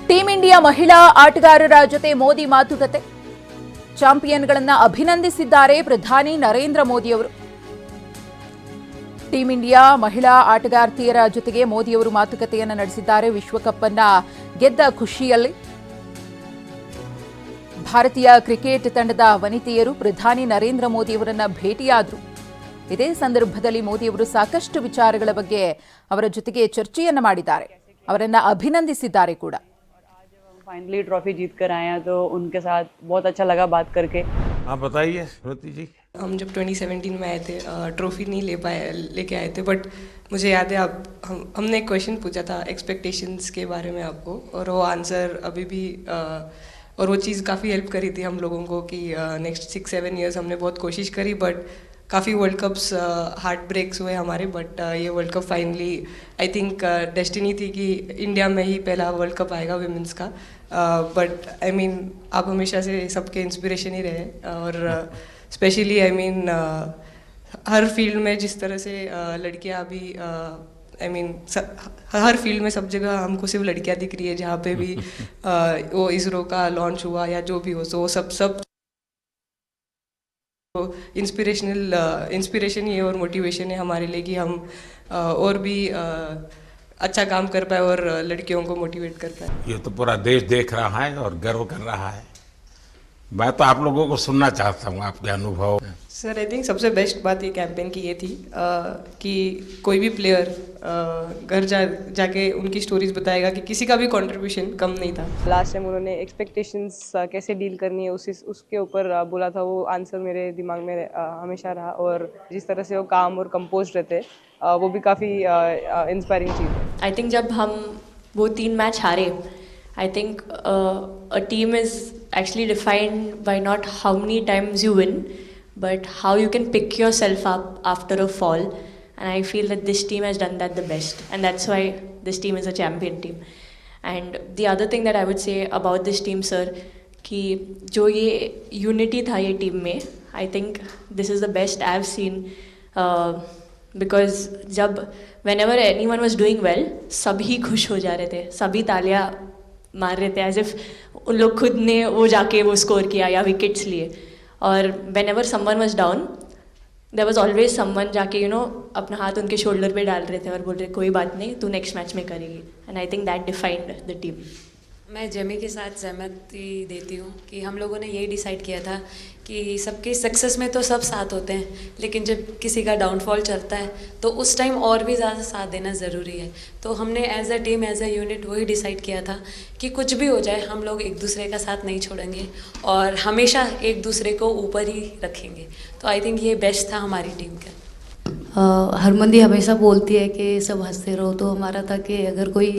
Team India ಮಹಿಳಾ ಆಟಗಾರರ ಜೊತೆ ಮೋದಿ ಮಾತುಕತೆ. ಚಾಂಪಿಯನ್ಗಳನ್ನು ಅಭಿನಂದಿಸಿದ್ದಾರೆ ಪ್ರಧಾನಿ ನರೇಂದ್ರ ಮೋದಿ ಅವರು. ಟೀಂ ಇಂಡಿಯಾ ಮಹಿಳಾ ಆಟಗಾರ್ತಿಯರ ಜೊತೆಗೆ ಮೋದಿ ಅವರು ಮಾತುಕತೆಯನ್ನು ನಡೆಸಿದ್ದಾರೆ. ವಿಶ್ವಕಪ್ ಅನ್ನು ಗೆದ್ದ ಖುಷಿಯಲ್ಲಿ ಭಾರತೀಯ ಕ್ರಿಕೆಟ್ ತಂಡದ ವನಿತೆಯರು ಪ್ರಧಾನಿ ನರೇಂದ್ರ ಮೋದಿ ಅವರನ್ನ ಭೇಟಿಯಾದರು. ಇದೇ ಸಂದರ್ಭದಲ್ಲಿ ಮೋದಿ ಅವರು ಸಾಕಷ್ಟು ವಿಚಾರಗಳ ಬಗ್ಗೆ ಅವರ ಜೊತೆಗೆ ಚರ್ಚೆಯನ್ನು ಮಾಡಿದ್ದಾರೆ. ಅವರನ್ನ ಅಭಿನಂದಿಸಿದ್ದಾರೆ ಕೂಡ. फाइनली ट्रॉफी जीत कर आए हैं तो उनके साथ बहुत अच्छा लगा बात करके. आप बताइए श्रुति जी. हम जब 2017 में आए थे ट्रॉफी नहीं लेके आए थे, बट मुझे याद है हमने एक क्वेश्चन पूछा था एक्सपेक्टेशंस के बारे में आपको, और वो आंसर अभी भी और वो चीज़ काफ़ी हेल्प करी थी हम लोगों को कि नेक्स्ट 6-7 ईयर्स हमने बहुत कोशिश करी, बट काफ़ी वर्ल्ड कप्स हार्ट ब्रेक्स हुए हमारे. बट ये world cup finally I think destiny थी कि इंडिया में ही पहला वर्ल्ड कप आएगा विमेंस का. बट आई मीन आप हमेशा से सबके इंस्पिरेशन ही रहे, और specially I mean her field में जिस तरह से लड़कियां भी आई मीन हर फील्ड में सब जगह हमको सिर्फ लड़कियां दिख रही है. जहाँ पे भी वो इसरो का लॉन्च हुआ या जो भी हो, सो सब इंस्पिरेशन ही है और मोटिवेशन है हमारे लिए कि हम और भी अच्छा काम कर पाए और लड़कियों को मोटिवेट कर पाए. ये तो पूरा देश देख रहा है और गर्व कर रहा है. मैं तो आप लोगों को सुनना चाहता हूँ आपके अनुभव. सर आई थिंक सबसे बेस्ट बात ये कैंपेन की ये थी कि कोई भी प्लेयर घर जाके उनकी स्टोरीज बताएगा कि किसी का भी कंट्रीब्यूशन कम नहीं था. लास्ट टाइम उन्होंने एक्सपेक्टेशंस कैसे डील करनी है उसके ऊपर बोला था. वो आंसर मेरे दिमाग में हमेशा रहा, और जिस तरह से वो काम और कंपोज रहते वो भी काफ़ी इंस्पायरिंग चीज़ है. आई थिंक जब हम वो 3 मैच हारे, I think a team is actually defined by not how many times you win, but how you can pick yourself up after a fall, and I feel that this team has done that the best, and that's why this team is a champion team. And the other thing that I would say about this team sir, कि जो ये unity था ये team में, I think this is the best I have seen, because जब whenever anyone was doing well, सभी खुश हो जा रहे थे, सभी तालियां मार रहे थे, as if उन लोग खुद ने वो जाके वो स्कोर किया या विकेट्स लिए. और whenever someone was down, there was always someone जाके अपना हाथ उनके शोल्डर पे डाल रहे थे और बोल रहे कोई बात नहीं, तू नेक्स्ट मैच में करेगी. And I think that defined the team. मैं जेमी के साथ सहमति देती हूँ कि हम लोगों ने यही डिसाइड किया था कि सबकी सक्सेस में तो सब साथ होते हैं, लेकिन जब किसी का डाउनफॉल चलता है तो उस टाइम और भी ज़्यादा साथ देना ज़रूरी है. तो हमने as a team as a unit वही डिसाइड किया था कि कुछ भी हो जाए हम लोग एक दूसरे का साथ नहीं छोड़ेंगे और हमेशा एक दूसरे को ऊपर ही रखेंगे. तो आई थिंक ये बेस्ट था हमारी टीम का. हरमंदी हमेशा बोलती है कि सब हंसते रहो, तो हमारा था कि अगर कोई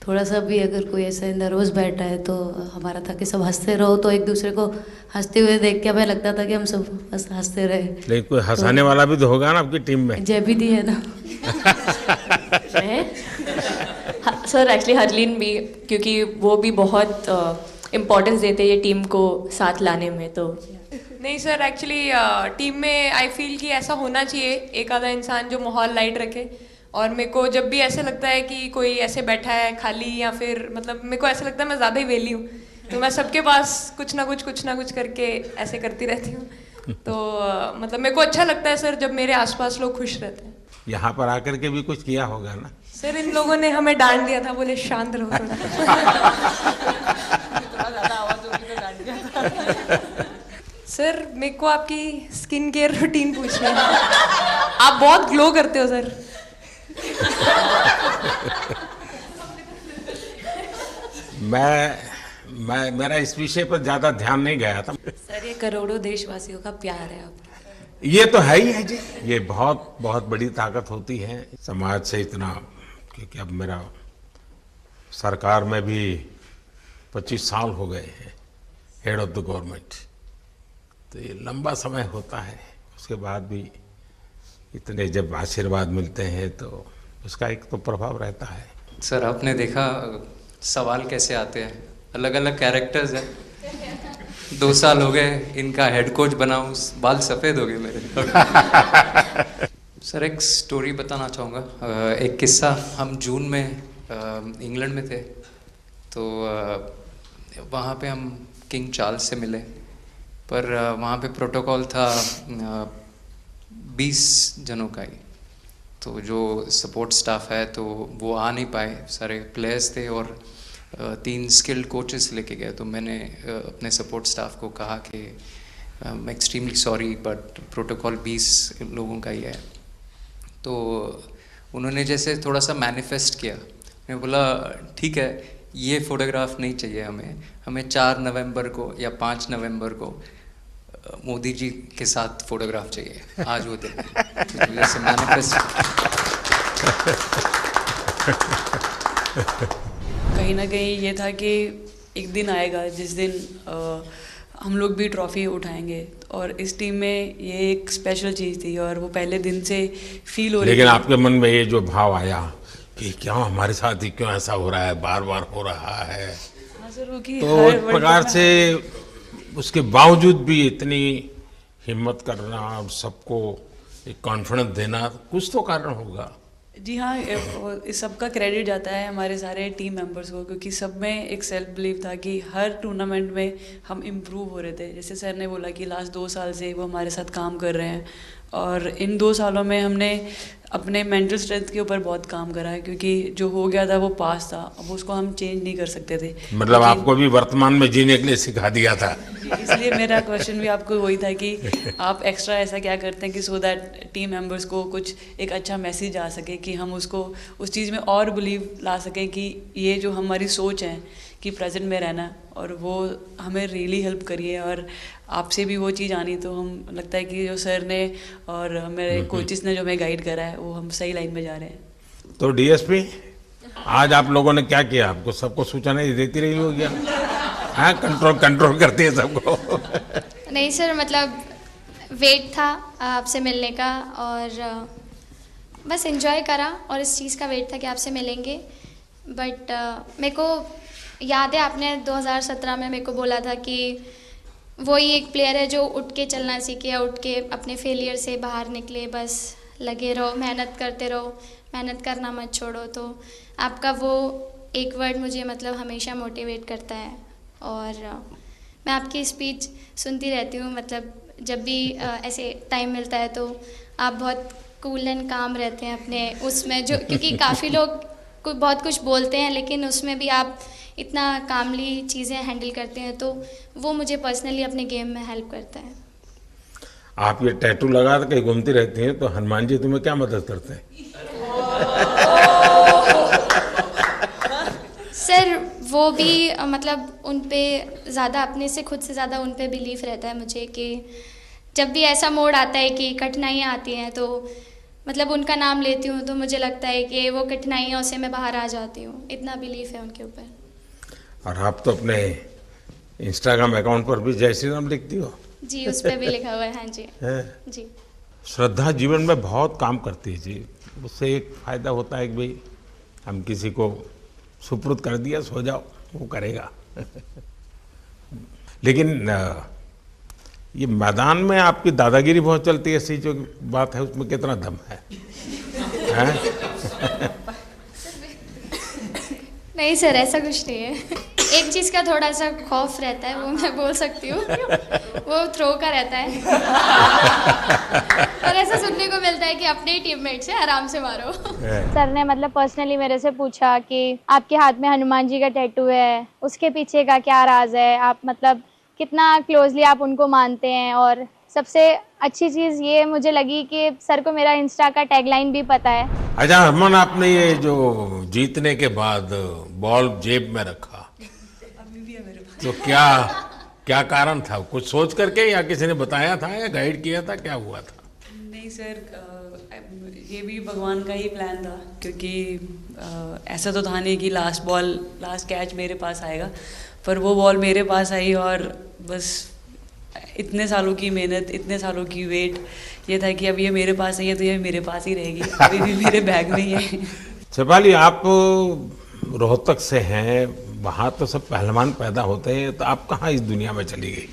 थोड़ा सा भी अगर कोई ऐसे नर्वस बैठा है तो हमारा था कि सब हंसते रहो, तो एक दूसरे को हंसते हुए देख के हमें लगता था कि हम सब हंसते रहे. लेकिन कोई हंसाने वाला भी तो होगा ना आपकी टीम में. जैबी दी है ना. सर एक्चुअली हरलीन भी, क्योंकि वो भी बहुत इम्पोर्टेंस देते हैं ये टीम को साथ लाने में. तो नहीं सर, एक्चुअली टीम में आई फील कि ऐसा होना चाहिए एक आधा इंसान जो माहौल लाइट रखे. और मेरे को जब भी ऐसे लगता है कि कोई ऐसे बैठा है खाली, या फिर मतलब मेरे को ऐसा लगता है मैं ज़्यादा ही वेली हूँ, तो मैं सबके पास कुछ ना कुछ करके ऐसे करती रहती हूँ. तो मतलब मेरे को अच्छा लगता है सर जब मेरे आसपास लोग खुश रहते हैं. यहाँ पर आकर के भी कुछ किया होगा ना सर? इन लोगों ने हमें डांट दिया था, बोले शांत रहो थोड़ा. सर मेरे को आपकी स्किन केयर रूटीन पूछना है. आप बहुत ग्लो करते हो सर. मैं मेरा इस विषय पर ज्यादा ध्यान नहीं गया था. सर ये करोड़ों देशवासियों का प्यार है आप. ये तो है ही है जी. ये बहुत बहुत बड़ी ताकत होती है समाज से इतना, क्योंकि अब मेरा सरकार में भी 25 साल हो गए हैं हेड ऑफ द गवर्नमेंट. तो ये लंबा समय होता है. उसके बाद भी इतने जब आशीर्वाद मिलते हैं तो उसका एक तो प्रभाव रहता है. सर आपने देखा सवाल कैसे आते हैं, अलग अलग कैरेक्टर्स हैं. 2 साल हो गए इनका हेड कोच बनाऊं, बाल सफ़ेद हो गए मेरे. सर एक स्टोरी बताना चाहूँगा. एक किस्सा, हम जून में इंग्लैंड में थे तो वहाँ पे हम किंग चार्ल्स से मिले, पर वहाँ पे प्रोटोकॉल था 20 जनों का ही, तो जो सपोर्ट स्टाफ है तो वो आ नहीं पाए, सारे प्लेयर्स थे और 3 स्किल्ड कोचेस लेके गए। तो मैंने अपने सपोर्ट स्टाफ को कहा कि I am extremely sorry but protocol 20 लोगों का ही है। तो उन्होंने जैसे थोड़ा सा मैनिफेस्ट किया, मैं बोला ठीक है, ये फ़ोटोग्राफ नहीं चाहिए हमें 4 नवंबर को या 5 नवंबर को मोदी जी के साथ फोटोग्राफ चाहिए, आज वो दिन है। जैसे मैनिफेस्ट कहीं ना कहीं ये था कि एक दिन आएगा जिस दिन हम लोग भी ट्रॉफी उठाएंगे, और इस टीम में ये एक स्पेशल चीज़ थी और वो पहले दिन से फील हो रही थी। लेकिन आपके मन में ये जो भाव आया कि क्यों हमारे साथ ही क्यों ऐसा हो रहा है, बार बार हो रहा है, हाँ सर, वो कि तो हर एक वर्ल्ड प्रकार कप में से उसके बावजूद भी इतनी हिम्मत करना, सबको एक कॉन्फिडेंस देना, कुछ तो कारण होगा। जी हाँ, इस सब का क्रेडिट जाता है हमारे सारे टीम मेंबर्स को, क्योंकि सब में एक सेल्फ बिलीव था कि हर टूर्नामेंट में हम इम्प्रूव हो रहे थे। जैसे सर ने बोला कि लास्ट 2 साल से वो हमारे साथ काम कर रहे हैं, और इन 2 सालों में हमने अपने मेंटल स्ट्रेंथ के ऊपर बहुत काम करा है, क्योंकि जो हो गया था वो पास था, अब उसको हम चेंज नहीं कर सकते थे। मतलब आपको भी वर्तमान में जीने के लिए सिखा दिया था। इसलिए मेरा क्वेश्चन भी आपको वही था कि आप एक्स्ट्रा ऐसा क्या करते हैं कि सो दैट टीम मेंबर्स को कुछ एक अच्छा मैसेज आ सके, कि हम उसको उस चीज़ में और बिलीव ला सकें कि ये जो हमारी सोच है कि प्रेजेंट में रहना, और वो हमें रियली हेल्प करिए। और आपसे भी वो चीज़ आनी, तो हम लगता है कि जो सर ने और मेरे कोचेस ने जो हमें गाइड करा है, वो हम सही लाइन में जा रहे हैं। तो डीएसपी, आज आप लोगों ने क्या किया? आपको सबको सूचना देती रही हो क्या? हाँ, कंट्रोल करती है सबको। नहीं सर, मतलब वेट था आपसे मिलने का, और बस एंजॉय करा, और इस चीज़ का वेट था कि आपसे मिलेंगे। बट मेरे को याद है आपने 2017 में मेरे को बोला था कि वही एक प्लेयर है जो उठ के चलना सीखे, या उठ के अपने फेलियर से बाहर निकले, बस लगे रहो, मेहनत करते रहो, मेहनत करना मत छोड़ो। तो आपका वो एक वर्ड मुझे मतलब हमेशा मोटिवेट करता है, और मैं आपकी स्पीच सुनती रहती हूँ। मतलब जब भी ऐसे टाइम मिलता है तो आप बहुत कूल एंड काम रहते हैं अपने उसमें, जो क्योंकि काफ़ी लोग बहुत कुछ बोलते हैं, लेकिन उसमें भी आप इतना कामली चीज़ें हैंडल करते हैं, तो वो मुझे पर्सनली अपने गेम में हेल्प करता है। आप ये टैटू लगा के कहीं घूमती रहती हैं, तो हनुमान जी तुम्हें क्या मदद करते हैं? सर वो भी मतलब उन पे ज़्यादा, अपने से खुद से ज़्यादा उन पे बिलीफ रहता है मुझे, कि जब भी ऐसा मोड़ आता है कि कठिनाइयाँ आती हैं, तो मतलब उनका नाम लेती हूँ तो मुझे लगता है कि वो कठिनाइयों से मैं बाहर आ जाती हूँ। इतना बिलीफ है उनके ऊपर। और आप तो अपने इंस्टाग्राम अकाउंट पर भी जय श्री राम लिखती हो? जी, उस पर भी लिखा हुआ है। हाँ जी। जी। श्रद्धा जीवन में बहुत काम करती है जी। उससे एक फायदा होता है कि भाई हम किसी को सुपुर्द कर दिया, सो जाओ, वो करेगा। लेकिन ये मैदान में आपकी दादागिरी बहुत चलती है, ऐसी जो बात है उसमें कितना दम है? नहीं सर, ऐसा कुछ नहीं है। एक चीज़ का थोड़ा सा खौफ रहता है, वो मैं बोल सकती हूँ, वो थ्रो का रहता है। और ऐसा सुनने को मिलता है कि अपने ही टीममेट से आराम से मारो। सर ने मतलब पर्सनली मेरे से पूछा कि आपके हाथ में हनुमान जी का टैटू है, उसके पीछे का क्या राज है, आप मतलब कितना क्लोजली आप उनको मानते हैं। और सबसे अच्छी चीज़ ये मुझे लगी कि सर को मेरा इंस्टा का टैगलाइन भी पता है। अच्छा हरमन, आपने ये जो जीतने के बाद बॉल जेब में रखा, अभी भी है मेरे पास। तो क्या कारण था? कुछ सोच करके, या किसी ने बताया था, या गाइड किया था, क्या हुआ था? नहीं सर, ये भी भगवान का ही प्लान था, क्योंकि ऐसा तो था नहीं कि लास्ट कैच मेरे पास आएगा, पर वो बॉल मेरे पास आई, और बस इतने सालों की मेहनत, इतने सालों की वेट, ये था कि अब ये मेरे पास नहीं है तो ये मेरे पास ही रहेगी, अभी भी मेरे बैग में ही है। शेफाली, आप रोहतक से हैं, वहाँ तो सब पहलवान पैदा होते हैं, तो आप कहाँ इस दुनिया में चली गई?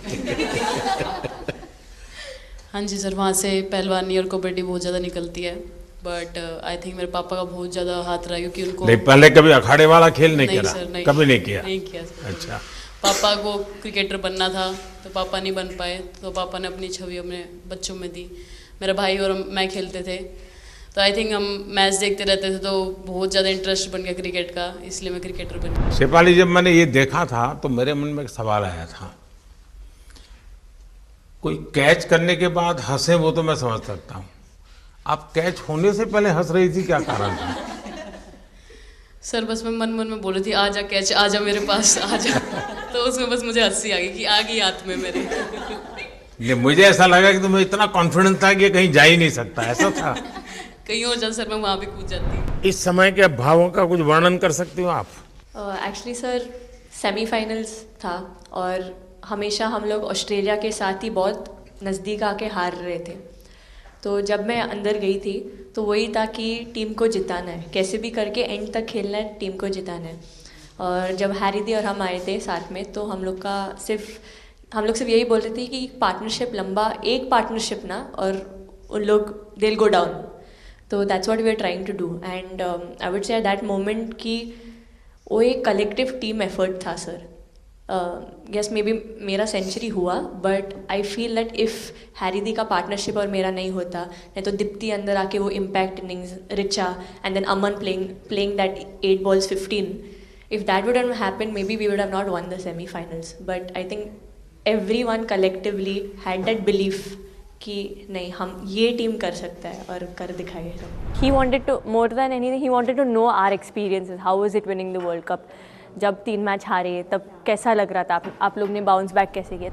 हाँ जी सर, वहाँ से पहलवानी और कबड्डी बहुत ज़्यादा निकलती है, बट आई थिंक मेरे पापा का बहुत ज़्यादा हाथ रहा क्योंकि उनको नहीं, पहले कभी अखाड़े वाला खेल नहीं खेला? सर, नहीं, कभी नहीं किया? नहीं किया सर। अच्छा। पापा को क्रिकेटर बनना था तो पापा नहीं बन पाए, तो पापा ने अपनी छवि अपने बच्चों में दी। मेरा भाई और मैं खेलते थे, तो आई थिंक हम मैच देखते रहते थे, तो बहुत ज़्यादा इंटरेस्ट बन गया क्रिकेट का, इसलिए मैं क्रिकेटर बन गया। शेफाली, जब मैंने ये देखा था तो मेरे मन में एक सवाल आया था। कोई कैच करने के बाद हंसे वो तो मैं समझ सकता हूँ, आप कैच होने से पहले हंस रही थी, क्या कारण था? सर बस मैं मन में बोल रही थी आजा कैच, आजा मेरे पास, आजा। तो उसमें बस मुझे हंसी आ गई कि आ गई हाथ में मेरे। ये मुझे ऐसा लगा कि तुम्हें इतना कॉन्फिडेंस था कि ये कहीं जा ही नहीं सकता, ऐसा था? कहीं और जाता सर मैं वहाँ भी कूद जाती। इस समय के भावों का कुछ वर्णन कर सकती हो आप? एक्चुअली सर सेमीफाइनल्स था और हमेशा हम लोग ऑस्ट्रेलिया के साथ ही बहुत नज़दीक आके हार रहे थे। तो जब मैं अंदर गई थी तो वही था कि टीम को जिताना है, कैसे भी करके एंड तक खेलना है, टीम को जिताना है। और जब हैरी दी और हम आए थे साथ में, तो हम लोग सिर्फ यही बोल रहे थे कि पार्टनरशिप लंबा, एक पार्टनरशिप ना, और उन लोग दे विल गो डाउन। तो that's what we are trying to do and I would say at that moment कि वो एक कलेक्टिव टीम एफर्ट था सर। यस मे बी मेरा सेंचुरी हुआ, but I feel that if Harry दी का partnership और मेरा नहीं होता, नहीं तो दीप्ति अंदर आके वो impact innings, Richa and then Aman playing that 8 balls 15, if that would have happened, maybe we would have not won the semi-finals. But I think everyone collectively had that belief कि नहीं, हम ये टीम कर सकता है और कर दिखाइए सब। He wanted to, more than anything, he wanted to know our experiences. How was it winning the World Cup? जब 3 मैच हारे तब कैसा लग रहा था, आप लोग ने बाउंस बैक कैसे किया?